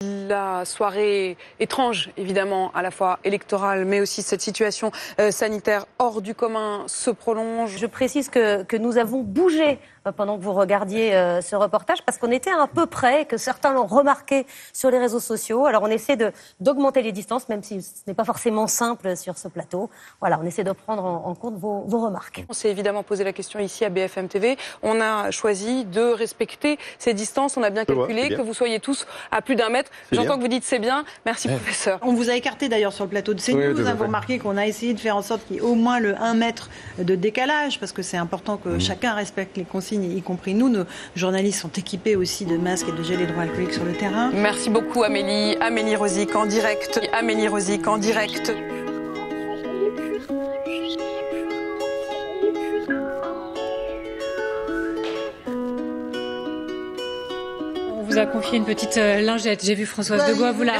La soirée étrange, évidemment, à la fois électorale, mais aussi cette situation sanitaire hors du commun se prolonge. Je précise que nous avons bougé pendant que vous regardiez ce reportage, parce qu'on était un peu près, que certains l'ont remarqué sur les réseaux sociaux. Alors on essaie d'augmenter les distances, même si ce n'est pas forcément simple sur ce plateau. Voilà, on essaie de prendre en compte vos remarques. On s'est évidemment posé la question ici à BFM TV. On a choisi de respecter ces distances. On a bien calculé que vous soyez tous à plus d'1 mètre. J'entends que vous dites c'est bien. Merci, professeur. On vous a écarté d'ailleurs sur le plateau de CNews. Vous remarqué qu'on a essayé de faire en sorte qu'il y ait au moins le 1 mètre de décalage, parce que c'est important que chacun respecte les consignes, y compris nous. Nos journalistes sont équipés aussi de masques et de gel hydroalcoolique sur le terrain. Merci beaucoup Amélie. Amélie Rosic en direct. Amélie Rosic en direct. Vous a confié une petite lingette. J'ai vu Françoise Degois vous la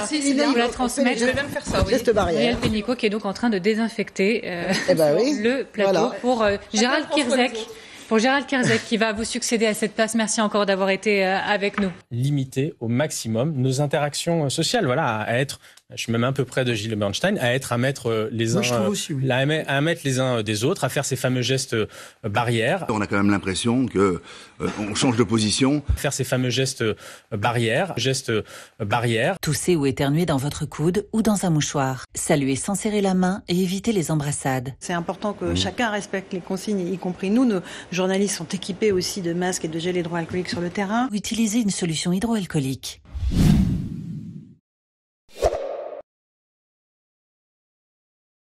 transmettre. Je vais même faire ça. Oui. Geste barrière. Muriel Pénicaud qui est donc en train de désinfecter le plateau pour Gérald Kierzek. Pour Gérald Kierzek qui va vous succéder à cette place. Merci encore d'avoir été avec nous. Limiter au maximum nos interactions sociales. Voilà, à être, je suis même un peu près de Gilles Bernstein, à être à mettre les uns, à mettre les uns des autres, à faire ces fameux gestes barrières. On a quand même l'impression que on change de position. Faire ces fameux gestes barrières. Tousser ou éternuer dans votre coude ou dans un mouchoir. Saluer sans serrer la main et éviter les embrassades. C'est important que chacun respecte les consignes, y compris nous. Nos journalistes sont équipés aussi de masques et de gel hydroalcoolique sur le terrain. Utilisez une solution hydroalcoolique.